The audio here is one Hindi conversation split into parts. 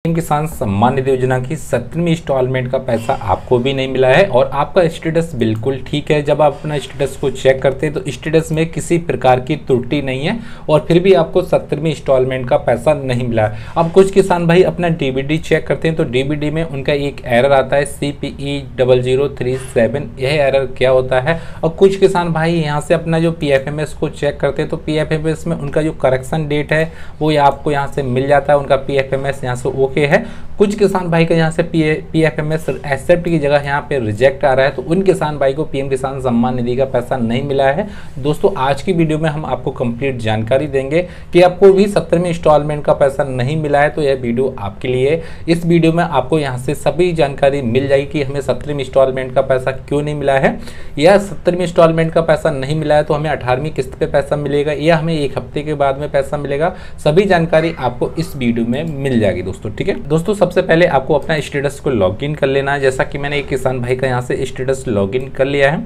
पीएम किसान सम्मान निधि योजना की 17वीं इंस्टॉलमेंट का पैसा आपको भी नहीं मिला है और आपका स्टेटस बिल्कुल ठीक है। जब आप अपना स्टेटस को चेक करते हैं तो स्टेटस में किसी प्रकार की त्रुटि नहीं है और फिर भी आपको 17वीं इंस्टॉलमेंट का पैसा नहीं मिला है। अब कुछ किसान भाई अपना डीबीडी चेक करते हैं तो डीबीडी में उनका एक एरर आता है CPE0037। यह एरर क्या होता है? और कुछ किसान भाई यहाँ से अपना जो PFMS को चेक करते हैं तो PFMS में उनका जो करेक्शन डेट है वो आपको यहाँ से मिल जाता है। उनका PFMS यहाँ से ओके है। कुछ किसान भाई का यहाँ से PFMS एक्सेप्ट की जगह यहाँ पे रिजेक्ट आ रहा है तो उन किसान भाई को पीएम किसान सम्मान निधि का पैसा नहीं मिला है। दोस्तों आज की वीडियो में हम आपको कंप्लीट जानकारी देंगे कि आपको भी 17वीं इंस्टॉलमेंट का पैसा नहीं मिला है तो यह वीडियो आपके लिए। इस वीडियो में आपको यहाँ से सभी जानकारी मिल जाएगी कि हमें 17वीं इंस्टॉलमेंट का पैसा क्यों नहीं मिला है, या 17वीं इंस्टॉलमेंट का पैसा नहीं मिला है तो हमें 18वीं किस्त पे पैसा मिलेगा या हमें एक हफ्ते के बाद में पैसा मिलेगा। सभी जानकारी आपको इस वीडियो में मिल जाएगी दोस्तों, ठीक है। दोस्तों सबसे पहले आपको अपना स्टेटस को लॉगिन कर लेना है। जैसा कि मैंने एक किसान भाई का यहाँ से स्टेटस लॉगिन कर लिया है।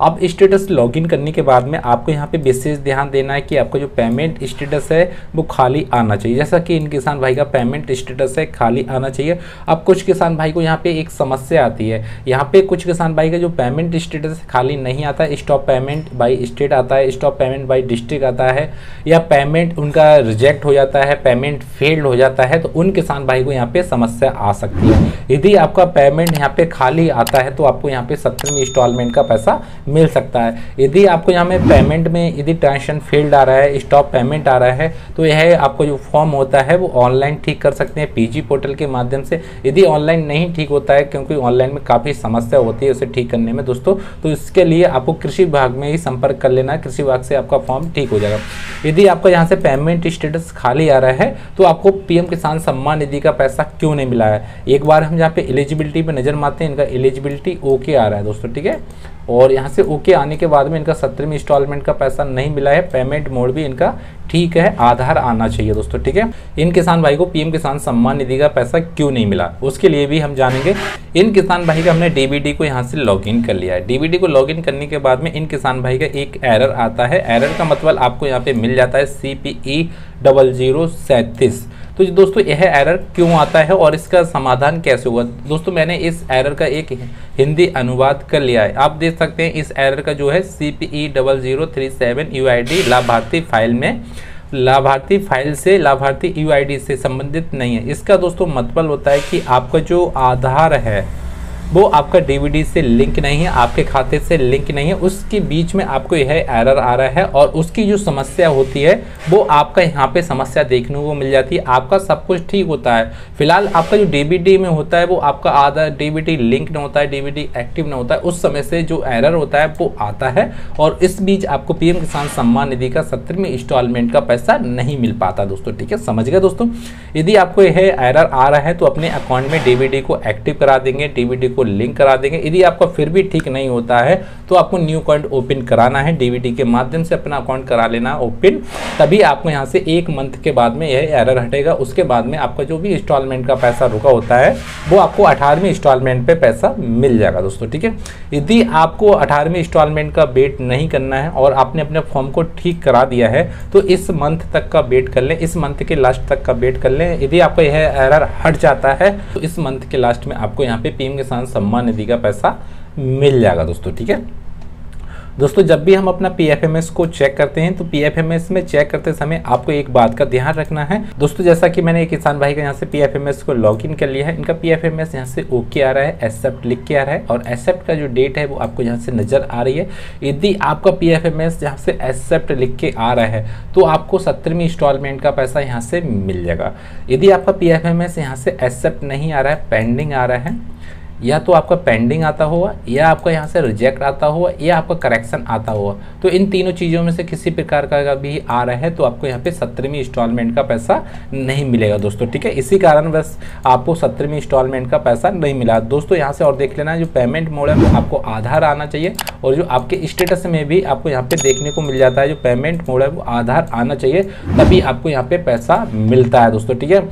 अब स्टेटस लॉगिन करने के बाद में आपको यहाँ पे विशेष ध्यान देना है कि आपका जो पेमेंट स्टेटस है वो खाली आना चाहिए। जैसा कि इन किसान भाई का पेमेंट स्टेटस है खाली आना चाहिए। अब कुछ किसान भाई को यहाँ पे एक समस्या आती है, यहाँ पे कुछ किसान भाई का जो पेमेंट स्टेटस खाली नहीं आता है, स्टॉप पेमेंट बाई स्टेट आता है, स्टॉप पेमेंट बाई डिस्ट्रिक्ट आता है, या पेमेंट उनका रिजेक्ट हो जाता है, पेमेंट फेल्ड हो जाता है तो उन किसान भाई को यहाँ पे समस्या आ सकती है। यदि आपका पेमेंट यहाँ पे खाली आता है तो आपको यहाँ पे 17वीं इंस्टॉलमेंट का पैसा मिल सकता है। यदि आपको यहाँ में पेमेंट में यदि ट्रांजेक्शन फेल्ड आ रहा है, स्टॉप पेमेंट आ रहा है तो यह आपको जो फॉर्म होता है वो ऑनलाइन ठीक कर सकते हैं पीजी पोर्टल के माध्यम से। यदि ऑनलाइन नहीं ठीक होता है, क्योंकि ऑनलाइन में काफ़ी समस्या होती है उसे ठीक करने में दोस्तों, तो इसके लिए आपको कृषि विभाग में ही संपर्क कर लेना है। कृषि विभाग से आपका फॉर्म ठीक हो जाएगा। यदि आपका यहाँ से पेमेंट स्टेटस खाली आ रहा है तो आपको पीएम किसान सम्मान निधि का पैसा क्यों नहीं मिला है। एक बार हम यहाँ पे एलिजिबिलिटी पे नजर मारते हैं, इनका एलिजिबिलिटी ओके आ रहा है दोस्तों, ठीक है। और यहाँ से ओके आने के बाद में इनका 17वीं इंस्टॉलमेंट का पैसा नहीं मिला है। पेमेंट मोड भी इनका ठीक है, आधार आना चाहिए दोस्तों, ठीक है। इन किसान भाई को पीएम किसान सम्मान निधि का पैसा क्यों नहीं मिला उसके लिए भी हम जानेंगे। इन किसान भाई का हमने डीबीडी को यहाँ से लॉगिन कर लिया है। डीबीडी को लॉगिन करने के बाद में इन किसान भाई का एक एरर आता है। एरर का मतलब आपको यहाँ पे मिल जाता है CPE0037। तो दोस्तों यह एरर क्यों आता है और इसका समाधान कैसे हुआ? दोस्तों मैंने इस एरर का एक हिंदी अनुवाद कर लिया है। आप देख सकते हैं इस एरर का जो है CPE0037 UID लाभार्थी फाइल में, लाभार्थी फाइल से लाभार्थी UID से संबंधित नहीं है। इसका दोस्तों मतलब होता है कि आपका जो आधार है वो आपका डीबीडी से लिंक नहीं है, आपके खाते से लिंक नहीं है, उसके बीच में आपको यह एरर आ रहा है और उसकी जो समस्या होती है वो आपका यहाँ पे समस्या देखने को मिल जाती है। आपका सब कुछ ठीक होता है, फिलहाल आपका जो डीबीडी में होता है वो आपका आधार डीबीडी लिंक नहीं होता है, डीबीडी एक्टिव नहीं होता है, उस समय से जो एरर होता है वो आता है और इस बीच आपको पीएम किसान सम्मान निधि का 17वीं इंस्टॉलमेंट का पैसा नहीं मिल पाता दोस्तों, ठीक है। समझ गए दोस्तों। यदि आपको यह एरर आ रहा है तो अपने अकाउंट में डीबीडी को एक्टिव करा देंगे, डीबीडी को लिंक करा देंगे। यदि आपका फिर भी ठीक नहीं होता है तो आपको न्यू अकाउंट ओपन कराना है, डीबीडी के माध्यम से अपना अकाउंट करा लेना ओपन, तभी आपको यहाँ से 1 मंथ के बाद में यह एरर हटेगा। उसके बाद में आपका जो भी इंस्टॉलमेंट का पैसा रुका होता है वो आपको 18वीं इंस्टॉलमेंट पे पैसा मिल जाएगा दोस्तों, ठीक है। यदि आपको 18वीं इंस्टॉलमेंट का वेट नहीं करना है और आपने अपने फॉर्म को ठीक करा दिया है तो इस मंथ तक का वेट कर लें, इस मंथ के लास्ट तक का वेट कर लें। यदि आपका यह एरर हट जाता है तो इस मंथ के लास्ट में आपको यहाँ पे पीएम किसान सम्मान निधि का पैसा मिल जाएगा दोस्तों, ठीक है। दोस्तों जब भी हम अपना PFMS को चेक करते हैं तो PFMS में चेक करते समय आपको एक बात का ध्यान रखना है दोस्तों। जैसा कि मैंने एक किसान भाई का यहाँ से PFMS को लॉगिन कर लिया है, इनका PFMS यहाँ से ओके आ रहा है, एक्सेप्ट लिख के आ रहा है और एक्सेप्ट का जो डेट है वो आपको यहाँ से नजर आ रही है। यदि आपका PFMS यहाँ से एक्सेप्ट लिख के आ रहा है तो आपको 17वीं इंस्टॉलमेंट का पैसा यहाँ से मिल जाएगा। यदि आपका PFMS यहाँ से एक्सेप्ट नहीं आ रहा है, पेंडिंग आ रहा है, या तो आपका पेंडिंग आता हुआ, या आपका यहाँ से रिजेक्ट आता हुआ, या आपका करेक्शन आता हुआ, तो इन तीनों चीज़ों में से किसी प्रकार का भी आ रहा है तो आपको यहाँ पे 17वीं इंस्टॉलमेंट का पैसा नहीं मिलेगा दोस्तों, ठीक है। इसी कारण बस आपको 17वीं इंस्टॉलमेंट का पैसा नहीं मिला दोस्तों। यहाँ से और देख लेना, जो पेमेंट मोड है वो आपको आधार आना चाहिए और जो आपके स्टेटस में भी आपको यहाँ पे देखने को मिल जाता है जो पेमेंट मोड है वो आधार आना चाहिए, तभी आपको यहाँ पे पैसा मिलता है दोस्तों, ठीक है।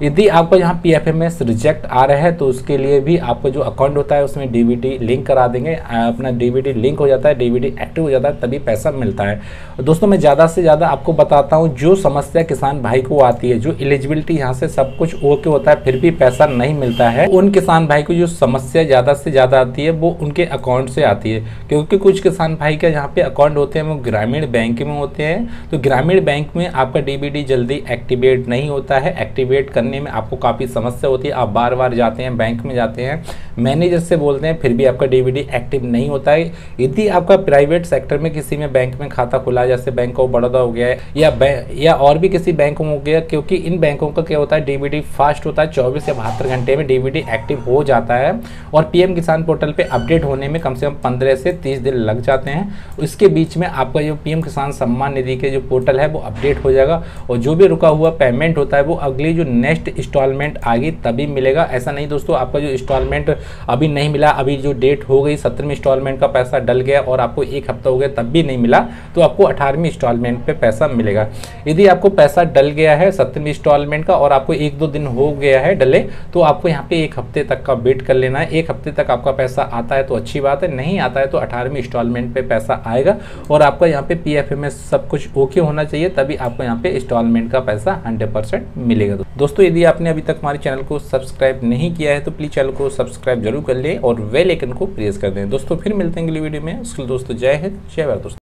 यदि आपका यहाँ PFMS रिजेक्ट आ रहा है तो उसके लिए भी आपका जो अकाउंट होता है उसमें DBT लिंक करा देंगे। अपना DBT लिंक हो जाता है, DBT एक्टिव हो जाता है, तभी पैसा मिलता है। दोस्तों मैं ज़्यादा से ज़्यादा आपको बताता हूँ, जो समस्या किसान भाई को आती है, जो एलिजिबिलिटी यहाँ से सब कुछ ओके होता है फिर भी पैसा नहीं मिलता है, उन किसान भाई को जो समस्या ज़्यादा से ज़्यादा आती है वो उनके अकाउंट से आती है। क्योंकि कुछ किसान भाई का यहाँ पे अकाउंट होते हैं वो ग्रामीण बैंक में होते हैं, तो ग्रामीण बैंक में आपका DBT जल्दी एक्टिवेट नहीं होता है। एक्टिवेट करने में आपको काफ़ी समस्या होती है, आप बार बार जाते हैं, बैंक में जाते हैं, मैनेजर से बोलते हैं, फिर भी आपका DBT एक्टिव नहीं होता है। यदि आपका प्राइवेट सेक्टर में किसी में बैंक में खाता खुला है, जैसे बैंक ऑफ बड़ौदा हो गया है या और भी किसी बैंक में हो गया, क्योंकि इन बैंकों का क्या होता है DBT फास्ट होता है, 24 या 72 घंटे में DBT एक्टिव हो जाता है और PM किसान पोर्टल पे अपडेट होने में कम से कम 15 से 30 दिन लग जाते हैं। इसके बीच में आपका जो PM किसान सम्मान निधि के जो पोर्टल है वो अपडेट हो जाएगा और जो भी रुका हुआ पेमेंट होता है वो अगली जो नेक्स्ट इंस्टॉलमेंट आएगी तभी मिलेगा। ऐसा नहीं दोस्तों आपका जो इंस्टॉलमेंट अभी नहीं मिला, अभी जो डेट हो गई 17वीं इंस्टॉलमेंट का पैसा डल गया और आपको एक हफ्ता हो गया तब भी नहीं मिला, तो आपको 18वीं इंस्टॉलमेंट पे पैसा मिलेगा। यदि आपको पैसा डल गया है 17वीं इंस्टॉलमेंट का और आपको 1-2 दिन हो गया है डले, तो आपको यहाँ पे एक हफ्ते तक का वेट कर लेना है। एक हफ्ते तक आपका पैसा आता है तो अच्छी बात है, नहीं आता है तो 18वीं इंस्टॉलमेंट पे पैसा आएगा और आपका यहाँ पे PFMS सब कुछ ओके होना चाहिए, तभी आपको यहाँ पे इंस्टॉलमेंट का पैसा 100% मिलेगा। दोस्तों यदि आपने अभी तक हमारे चैनल को सब्सक्राइब नहीं किया है तो प्लीज चैनल को सब्सक्राइब जरूर कर लें और बेल आइकन को प्रेस कर दें। दोस्तों फिर मिलते हैं अगली वीडियो में, उसके लिए दोस्तों जय हिंद, जय भारत। दोस्तों।